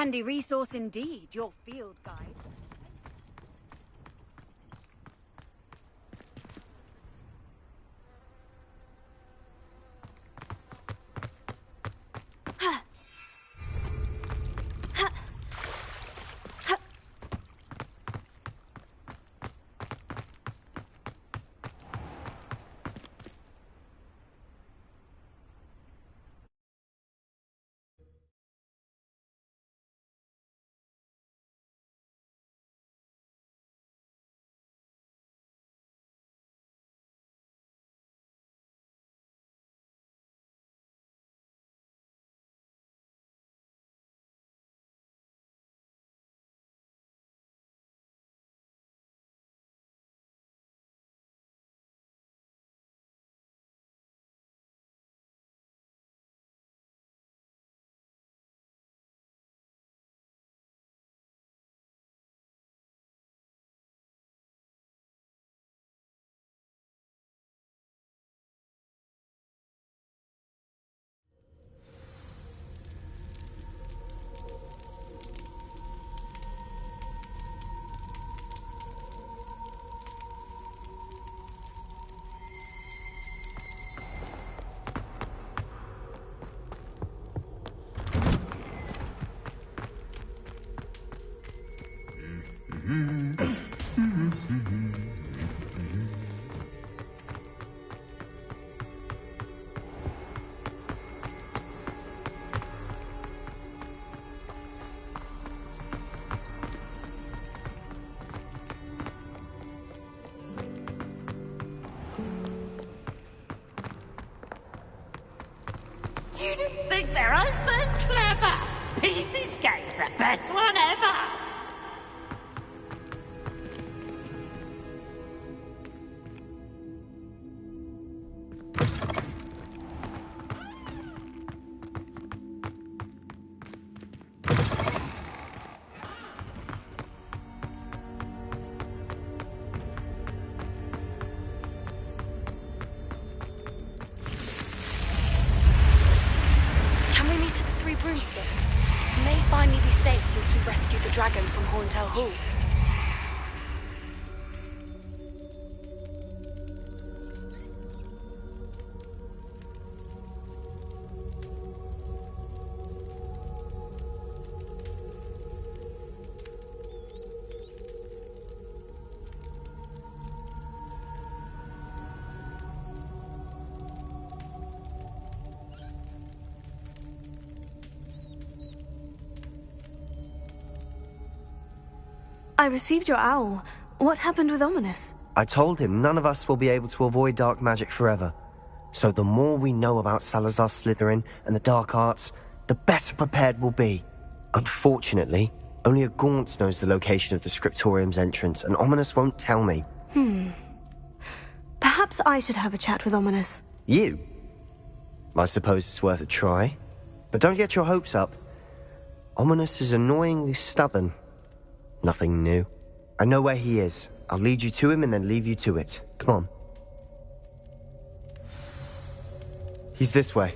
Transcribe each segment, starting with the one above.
Handy resource indeed, your field guide. Students think they're oh so clever. Pete's Escape's the best one ever. Broomsticks. We may finally be safe since we rescued the dragon from Horntail Hall. I received your owl. What happened with Ominous? I told him none of us will be able to avoid dark magic forever. So the more we know about Salazar Slytherin and the dark arts, the better prepared we'll be. Unfortunately, only a Gaunt knows the location of the Scriptorium's entrance, and Ominous won't tell me. Perhaps I should have a chat with Ominous. You? I suppose it's worth a try. But don't get your hopes up. Ominous is annoyingly stubborn. Nothing new. I know where he is. I'll lead you to him and then leave you to it. Come on. He's this way.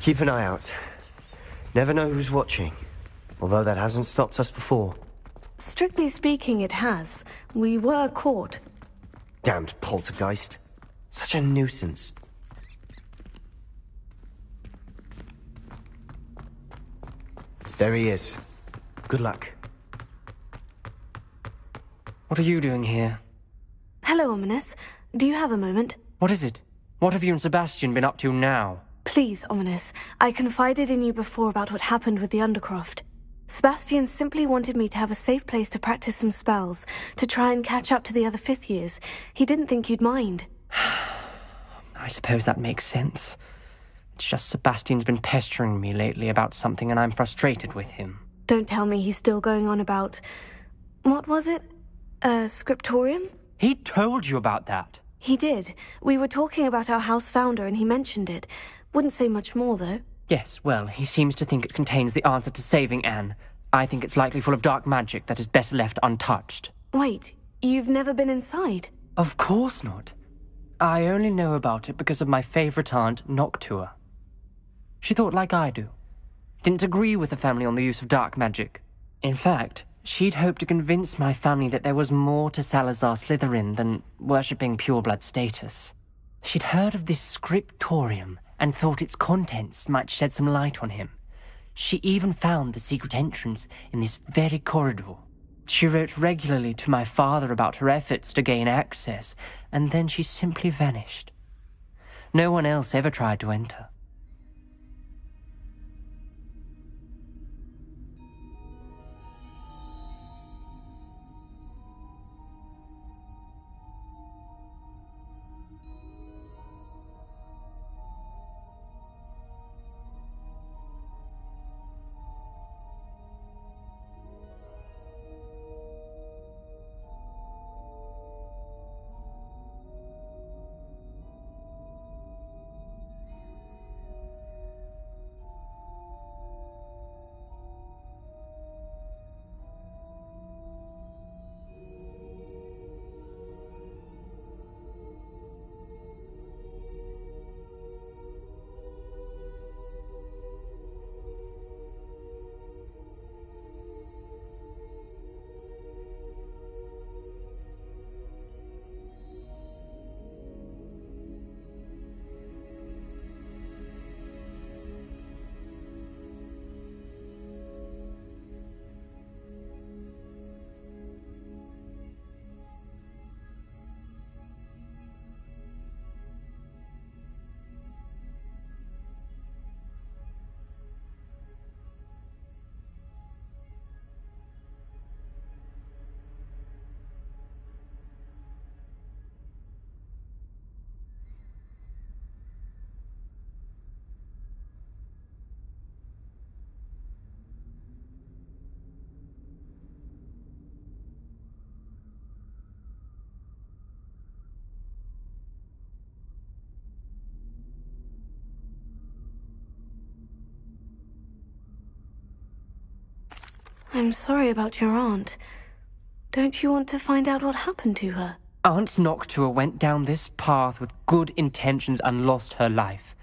Keep an eye out. Never know who's watching. Although that hasn't stopped us before. Strictly speaking, it has. We were caught. Damned poltergeist. Such a nuisance. There he is. Good luck. What are you doing here? Hello, Ominous. Do you have a moment? What is it? What have you and Sebastian been up to now? Please, Ominous. I confided in you before about what happened with the Undercroft. Sebastian simply wanted me to have a safe place to practice some spells, to try and catch up to the other fifth years. He didn't think you'd mind. I suppose that makes sense. It's just Sebastian's been pestering me lately about something and I'm frustrated with him. Don't tell me he's still going on about... What was it? Scriptorium? He told you about that? He did. We were talking about our house founder and he mentioned it. Wouldn't say much more, though. Yes, well, he seems to think it contains the answer to saving Anne. I think it's likely full of dark magic that is better left untouched. Wait, you've never been inside? Of course not. I only know about it because of my favourite aunt, Noctua. She thought like I do. Didn't agree with the family on the use of dark magic. In fact, she'd hoped to convince my family that there was more to Salazar Slytherin than worshipping pureblood status. She'd heard of this scriptorium and thought its contents might shed some light on him. She even found the secret entrance in this very corridor. She wrote regularly to my father about her efforts to gain access, and then she simply vanished. No one else ever tried to enter. I'm sorry about your aunt. Don't you want to find out what happened to her? Aunt Noctua went down this path with good intentions and lost her life.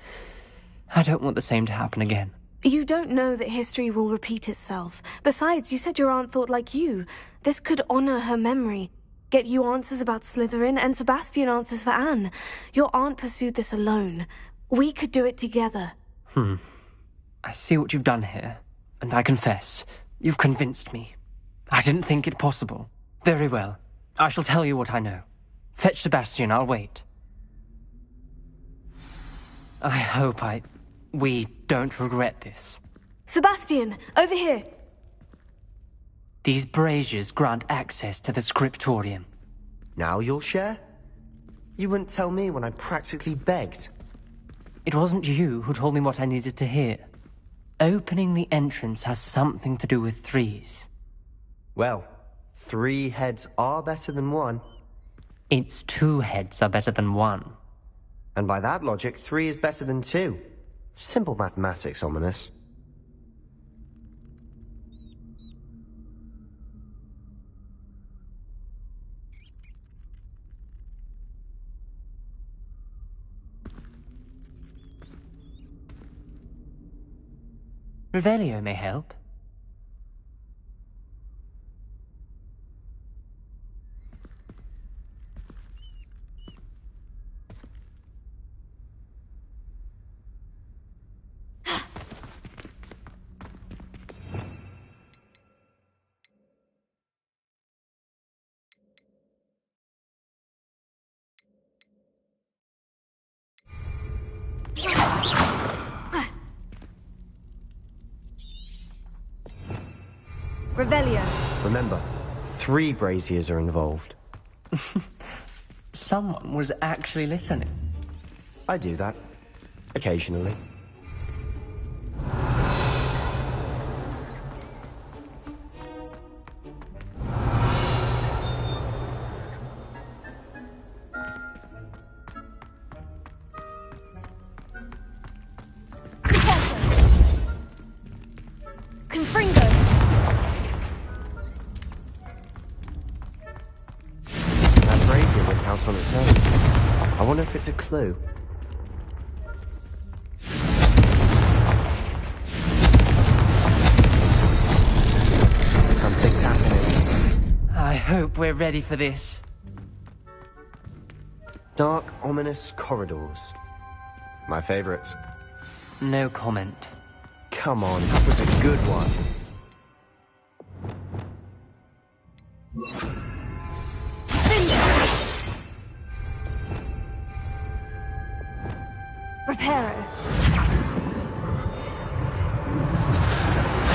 I don't want the same to happen again. You don't know that history will repeat itself. Besides, you said your aunt thought like you. This could honor her memory. Get you answers about Slytherin and Sebastian answers for Anne. Your aunt pursued this alone. We could do it together. I see what you've done here, and I confess, you've convinced me. I didn't think it possible. Very well. I shall tell you what I know. Fetch Sebastian, I'll wait. I hope we don't regret this. Sebastian, over here! These braziers grant access to the scriptorium. Now you'll share? You wouldn't tell me when I practically begged. It wasn't you who told me what I needed to hear. Opening the entrance has something to do with threes. Well, 3 heads are better than 1. It's 2 heads are better than 1. And by that logic, 3 is better than 2. Simple mathematics, Ominous. Revelio may help. Revelio. Remember, 3 braziers are involved. Someone was actually listening. I do that. Occasionally. Confringo! That brazier went out on its own. I wonder if it's a clue. Something's happening. I hope we're ready for this. Dark, ominous corridors. My favorite. No comment. Come on, that was a good one. Reparo.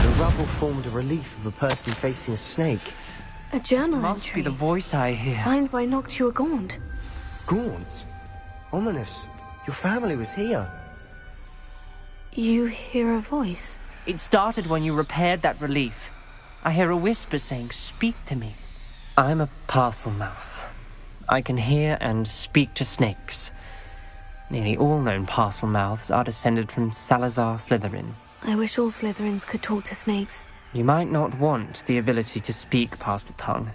The rubble formed a relief of a person facing a snake. A journal Must entry. be the voice I hear. Signed by Noctua Gaunt. Gaunt? Ominous. Your family was here. You hear a voice. It started when you repaired that relief. I hear a whisper saying, "Speak to me." I'm a parcel mouth. I can hear and speak to snakes. Nearly all known parcel mouths are descended from Salazar Slytherin. I wish all Slytherins could talk to snakes. You might not want the ability to speak parcel tongue.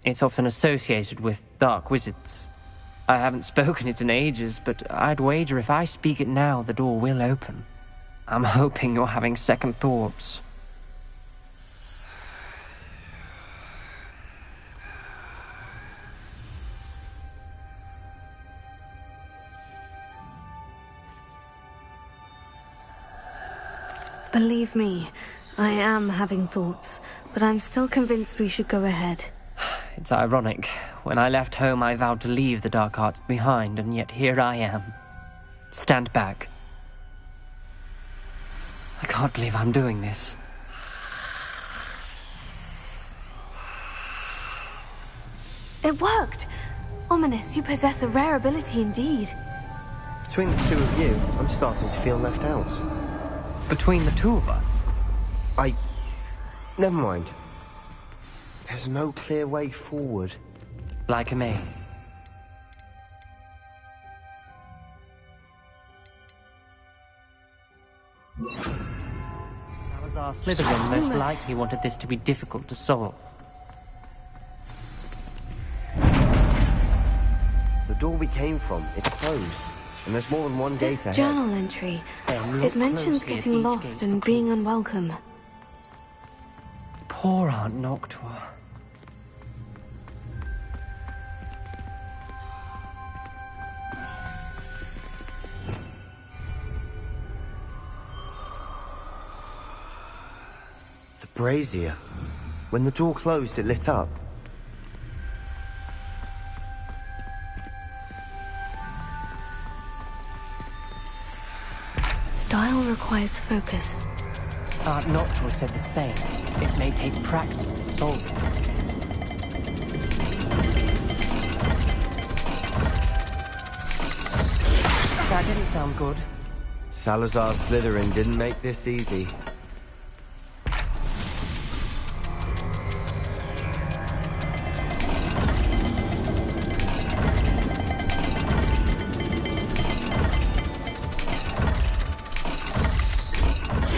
It's often associated with dark wizards. I haven't spoken it in ages, but I'd wager if I speak it now, the door will open. I'm hoping you're having second thoughts. Believe me, I am having thoughts, but I'm still convinced we should go ahead. It's ironic. When I left home, I vowed to leave the dark arts behind, and yet here I am. Stand back. I can't believe I'm doing this. It worked! Ominous, you possess a rare ability indeed. Between the two of you, I'm starting to feel left out. Between the two of us, Never mind. There's no clear way forward. like a maze. Salazar Slytherin most likely wanted this to be difficult to solve. The door we came from, it's closed. And there's more than one gate This ahead. journal entry, Then it look mentions closely at getting each lost gate and for being clues. unwelcome. Poor Aunt Noctua. The brazier. When the door closed, it lit up. Dial requires focus. Aunt Noctua said the same. It may take practice to solve it. That didn't sound good. Salazar Slytherin didn't make this easy.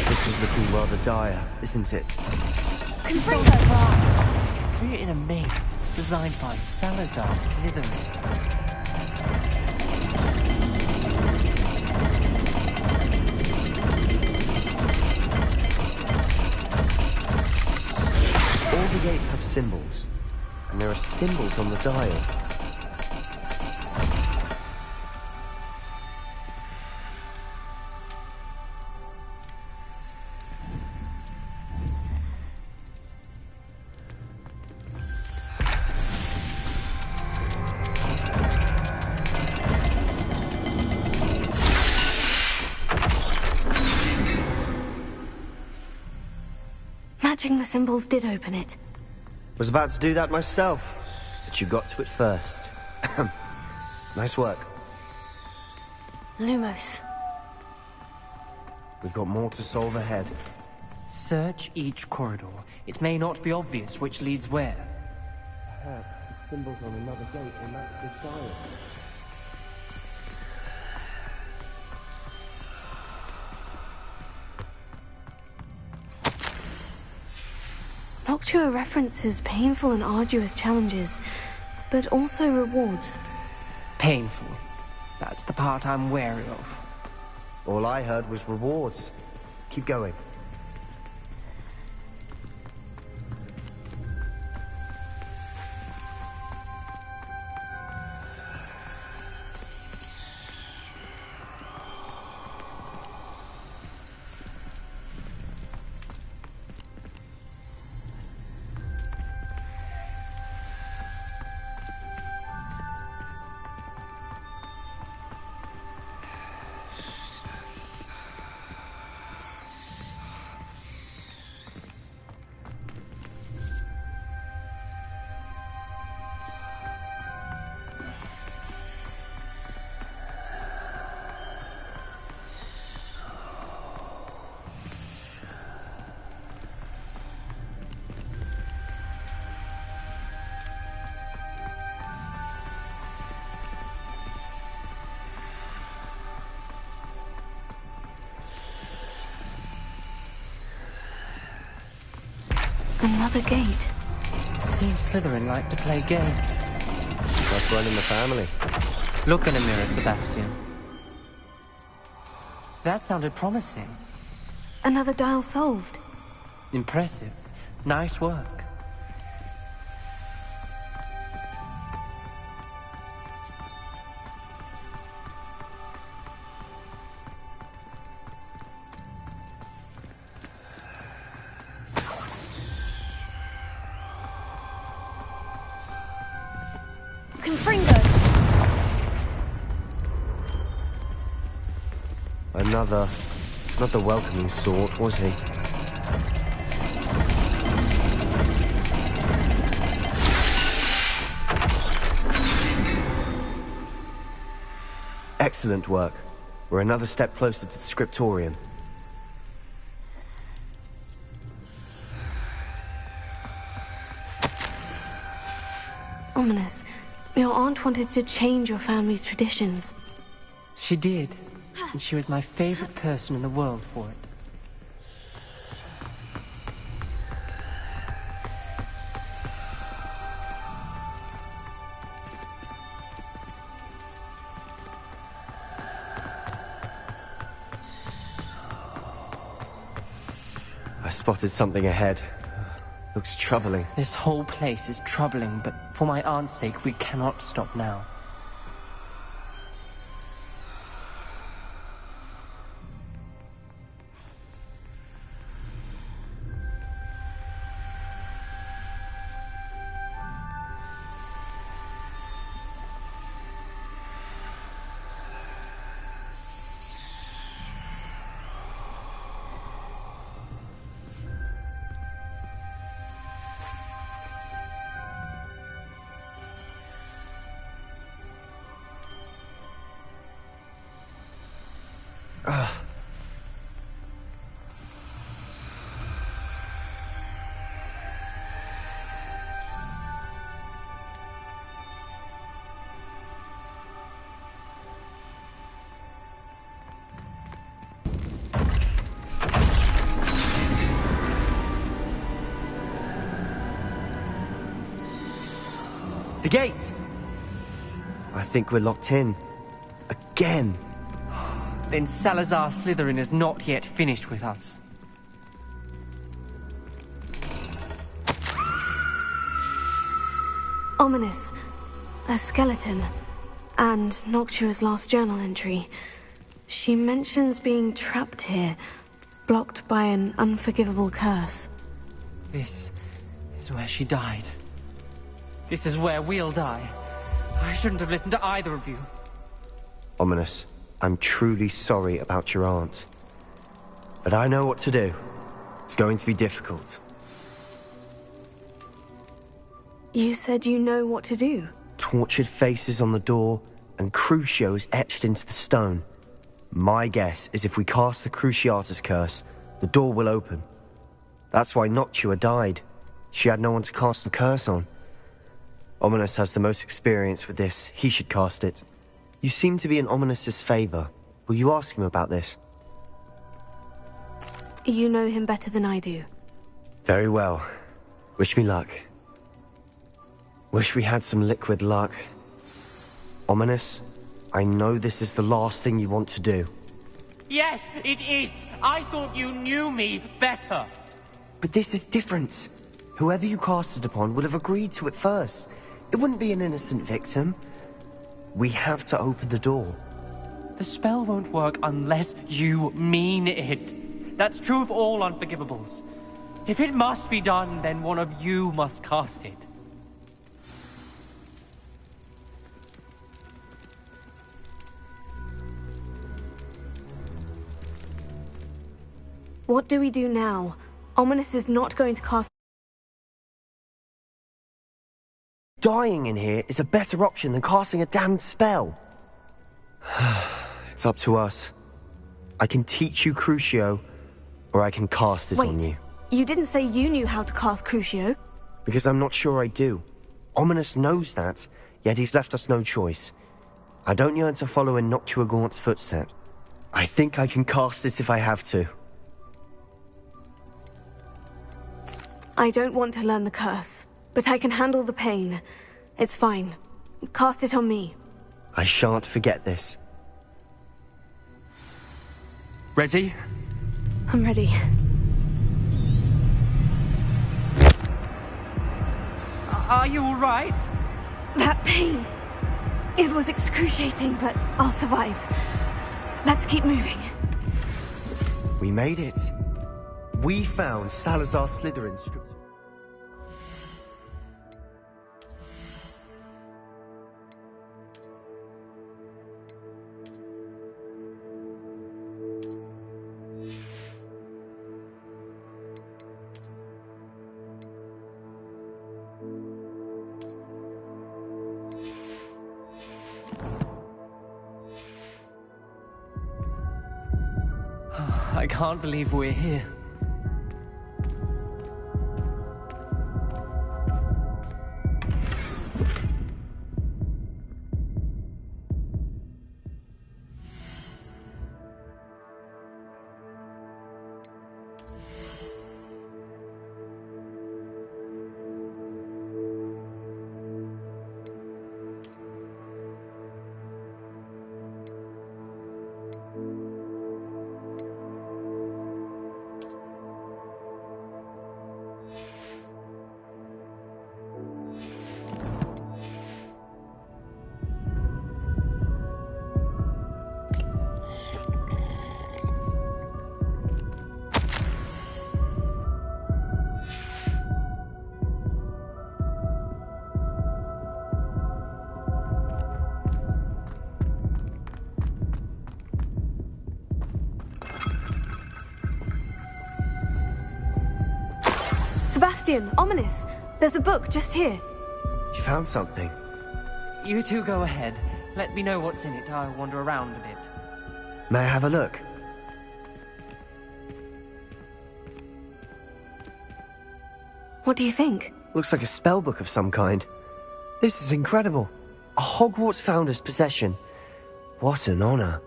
This is looking rather dire, isn't it? We're in a maze designed by Salazar Slytherin. gates have symbols, and there are symbols on the dial. Matching the symbols did open it. Was about to do that myself, but you got to it first. Nice work. Lumos. We've got more to solve ahead. Search each corridor. It may not be obvious which leads where. Perhaps symbols on another gate will match the dial. Noctua references painful and arduous challenges, but also rewards. Painful. That's the part I'm wary of. All I heard was rewards. Keep going. Another gate. Seems Slytherin like to play games. That's running the family. Look in a mirror, Sebastian. That sounded promising. Another dial solved. Impressive. Nice work. Not the welcoming sort, was he? Excellent work. We're another step closer to the scriptorium. Ominous. Your aunt wanted to change your family's traditions. She did. And she was my favorite person in the world for it. I spotted something ahead. Looks troubling. This whole place is troubling, but for my aunt's sake, we cannot stop now. The gate! I think we're locked in. Again! Then Salazar Slytherin is not yet finished with us. Ominous. A skeleton. And Noctua's last journal entry. She mentions being trapped here, blocked by an unforgivable curse. This is where she died. This is where we'll die. I shouldn't have listened to either of you. Ominous, I'm truly sorry about your aunt. But I know what to do. It's going to be difficult. You said you know what to do. Tortured faces on the door, and Crucios etched into the stone. My guess is if we cast the Cruciatus curse, the door will open. That's why Noctua died. She had no one to cast the curse on. Ominous has the most experience with this. He should cast it. You seem to be in Ominous's favor. Will you ask him about this? You know him better than I do. Very well. Wish me luck. Wish we had some liquid luck. Ominous, I know this is the last thing you want to do. Yes, it is. I thought you knew me better. But this is different. Whoever you cast it upon would have agreed to it first. It wouldn't be an innocent victim. We have to open the door. The spell won't work unless you mean it. That's true of all unforgivables. If it must be done, then one of you must cast it. What do we do now? Ominous is not going to cast... Dying in here is a better option than casting a damned spell. It's up to us. I can teach you Crucio, or I can cast it on you. You didn't say you knew how to cast Crucio. Because I'm not sure I do. Ominous knows that, yet he's left us no choice. I don't yearn to follow in Noctua Gaunt's footsteps. I think I can cast it if I have to. I don't want to learn the curse, but I can handle the pain. It's fine. Cast it on me. I shan't forget this. Ready? I'm ready. Are you all right? That pain. It was excruciating, but I'll survive. Let's keep moving. We made it. We found Salazar Slytherin's script. I can't believe we're here. Sebastian, Ominous, there's a book just here. You found something. You two go ahead. Let me know what's in it. I'll wander around a bit. May I have a look? What do you think? Looks like a spellbook of some kind. This is incredible. A Hogwarts founder's possession. What an honor.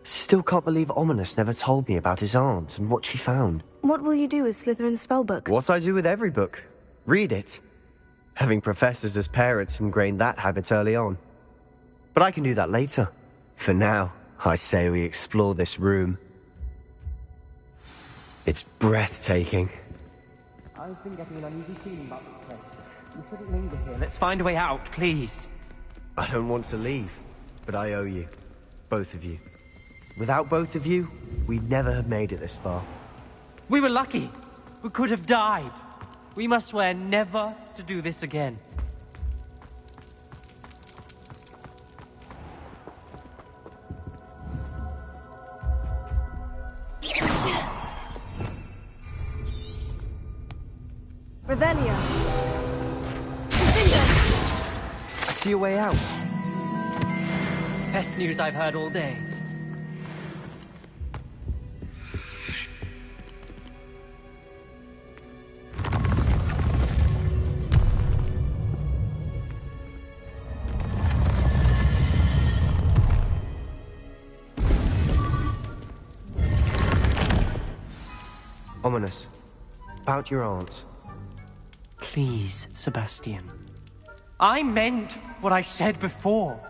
Still can't believe Ominous never told me about his aunt and what she found. What will you do with Slytherin's spellbook? What I do with every book. Read it. Having professors as parents ingrained that habit early on. But I can do that later. For now, I say we explore this room. It's breathtaking. I've been getting an uneasy feeling about this place. We shouldn't linger here. Let's find a way out, please. I don't want to leave, but I owe you. Both of you. Without both of you, we'd never have made it this far. We were lucky. We could have died. We must swear never to do this again. Revelio. I see a way out. Best news I've heard all day. Ominous. About your aunt. Please, Sebastian. I meant what I said before.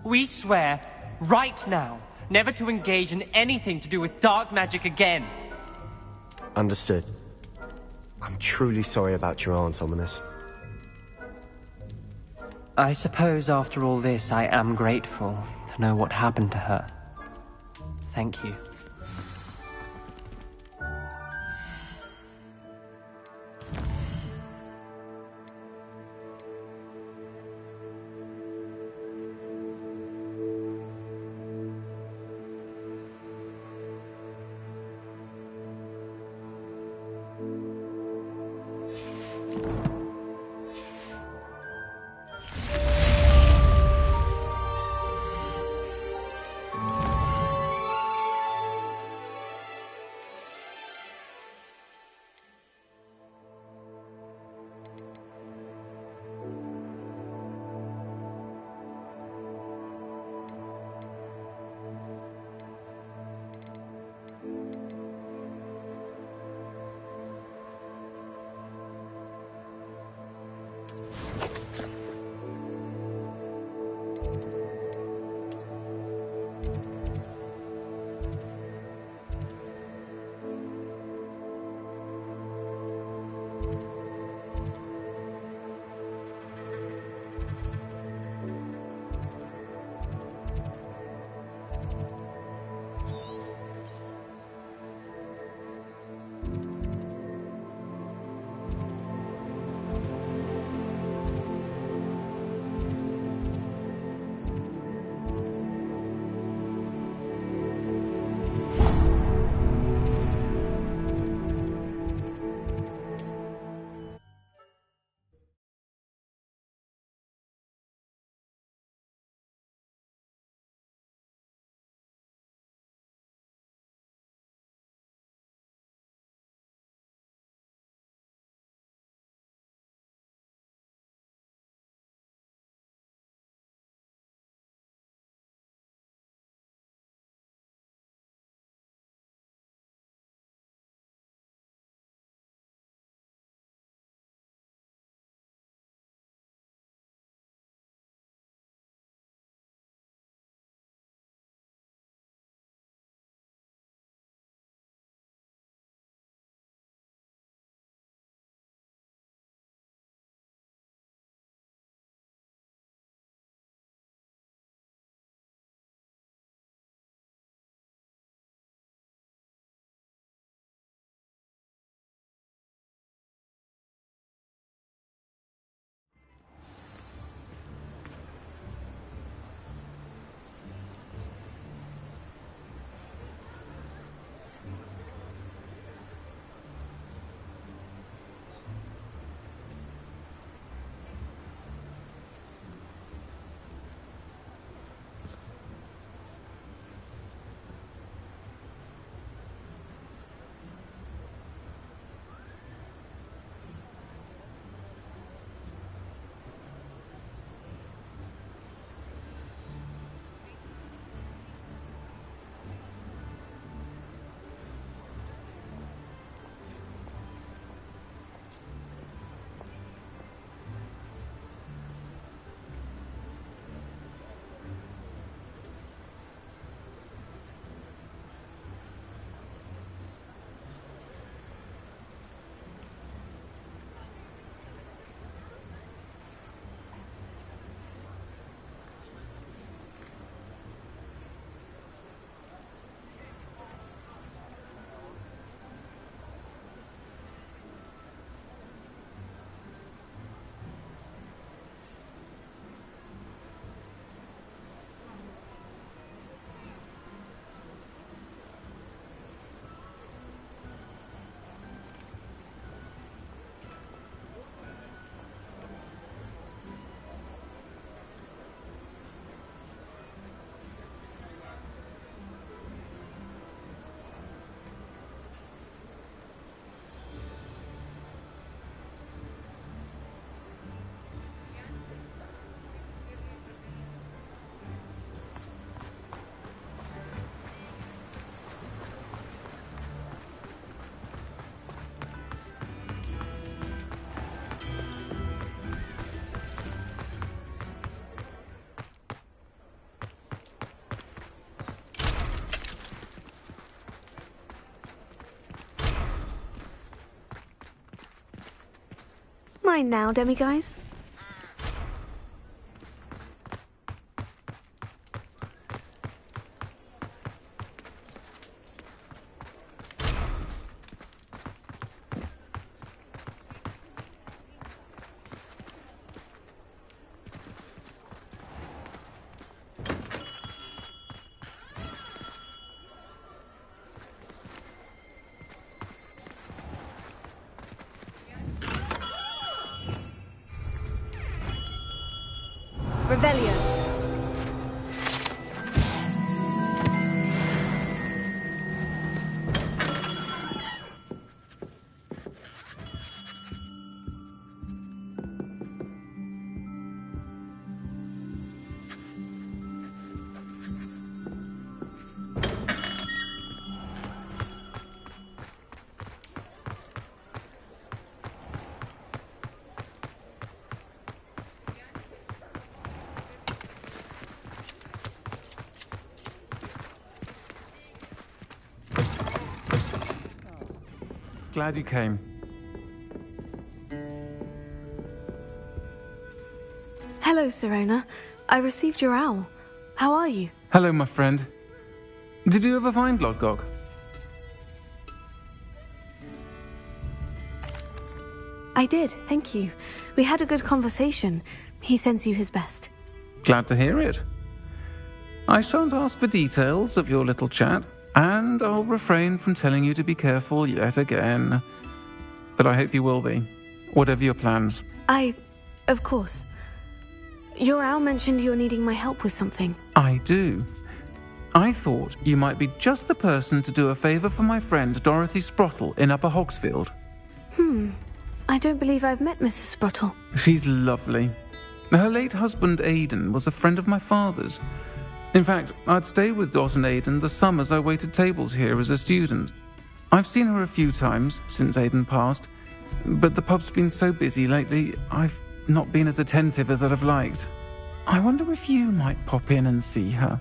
We swear, right now, never to engage in anything to do with dark magic again. Understood. I'm truly sorry about your aunt, Ominous. I suppose after all this, I am grateful to know what happened to her. Thank you. mind now, demiguise? Revelio. Glad you came. Hello, Sirona. I received your owl. How are you? Hello, my friend. Did you ever find Lodgok? I did, thank you. We had a good conversation. He sends you his best. Glad to hear it. I shan't ask for details of your little chat, and I'll refrain from telling you to be careful yet again. But I hope you will be, whatever your plans. Of course. Your owl mentioned you're needing my help with something. I do. I thought you might be just the person to do a favour for my friend Dorothy Sprottle in Upper Hogsfield. I don't believe I've met Mrs. Sprottle. She's lovely. Her late husband Aidan was a friend of my father's. In fact, I'd stay with Dot and Aidan the summers I waited tables here as a student. I've seen her a few times since Aidan passed, but the pub's been so busy lately, I've not been as attentive as I'd have liked. I wonder if you might pop in and see her.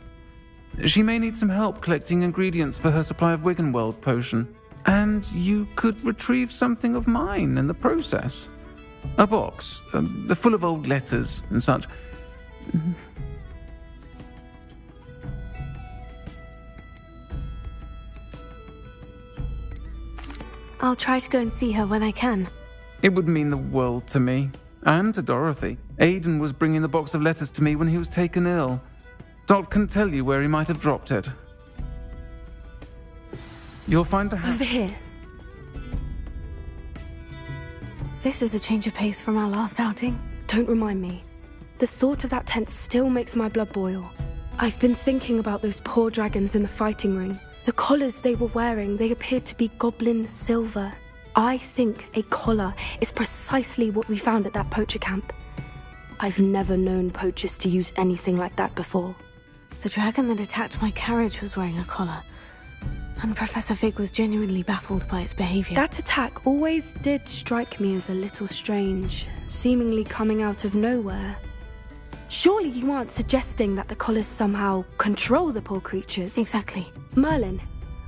She may need some help collecting ingredients for her supply of Wiggenweld potion, and you could retrieve something of mine in the process. A box, full of old letters and such. I'll try to go and see her when I can. It would mean the world to me, and to Dorothy. Aidan was bringing the box of letters to me when he was taken ill. Dot can tell you where he might have dropped it. You'll find a Over here. This is a change of pace from our last outing. Don't remind me. The thought of that tent still makes my blood boil. I've been thinking about those poor dragons in the fighting ring. The collars they were wearing, they appeared to be goblin silver. I think a collar is precisely what we found at that poacher camp. I've never known poachers to use anything like that before. The dragon that attacked my carriage was wearing a collar, and Professor Fig was genuinely baffled by its behavior. That attack always did strike me as a little strange, seemingly coming out of nowhere. Surely you aren't suggesting that the collars somehow control the poor creatures? Exactly. Merlin,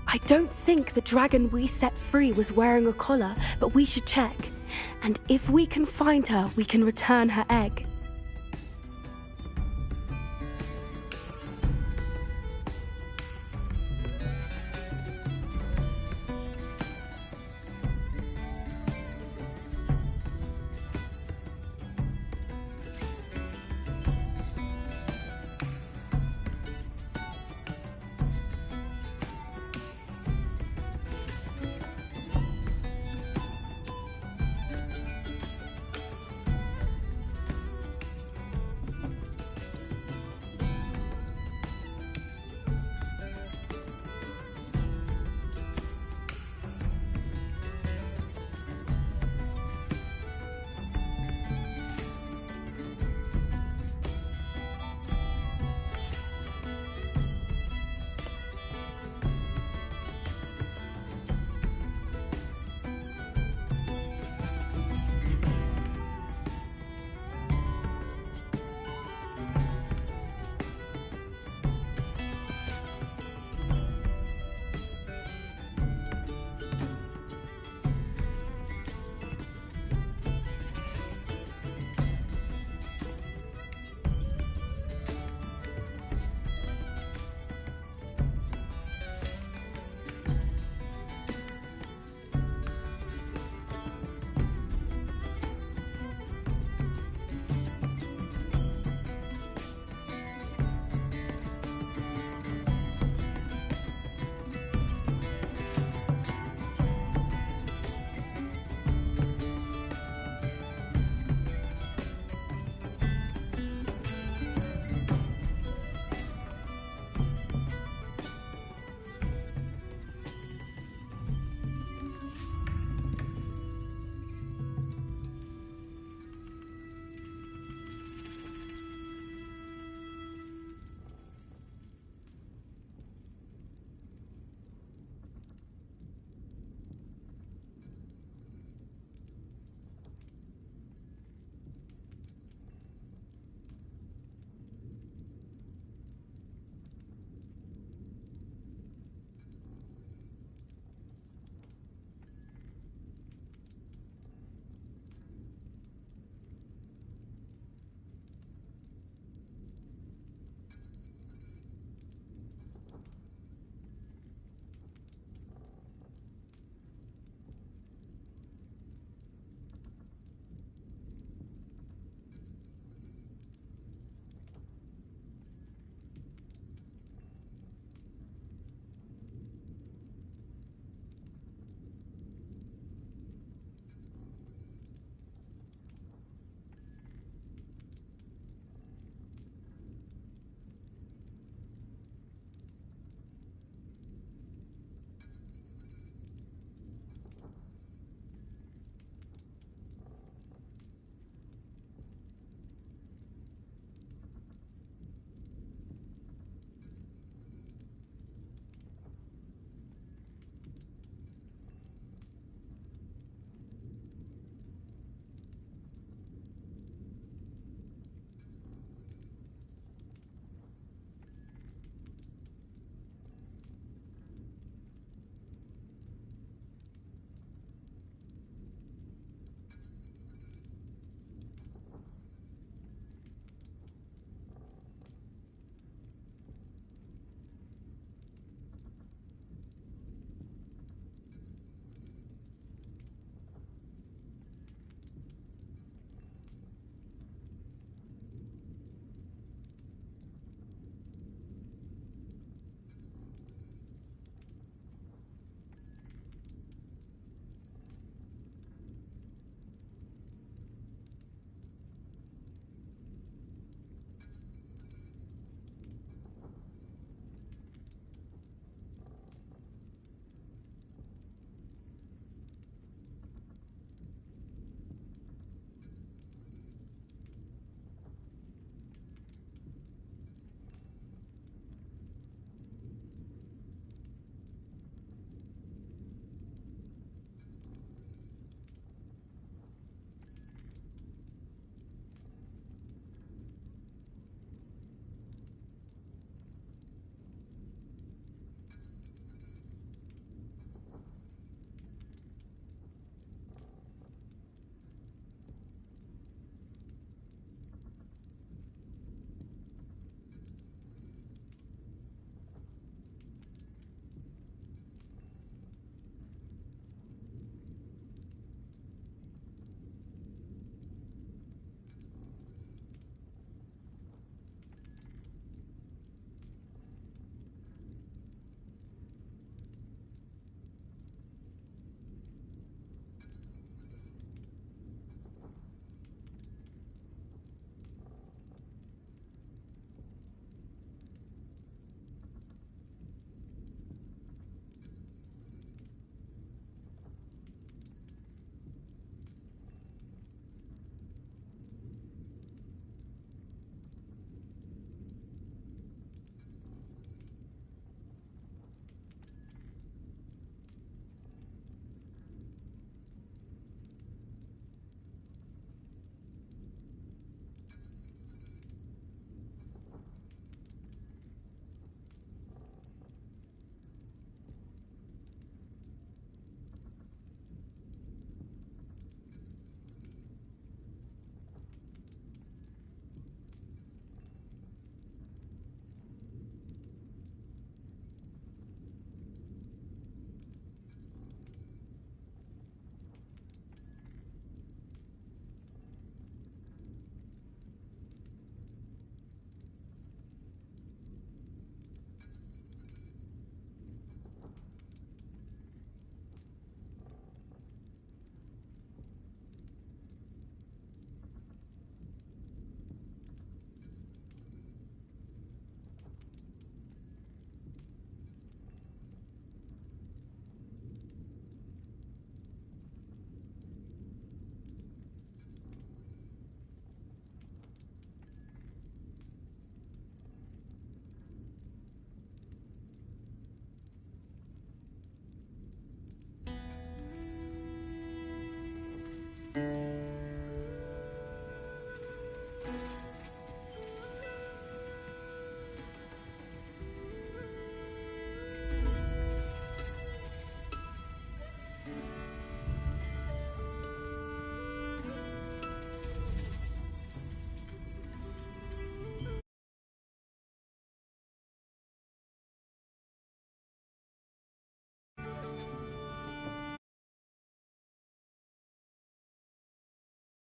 I don't think the dragon we set free was wearing a collar, but we should check. And if we can find her, we can return her egg.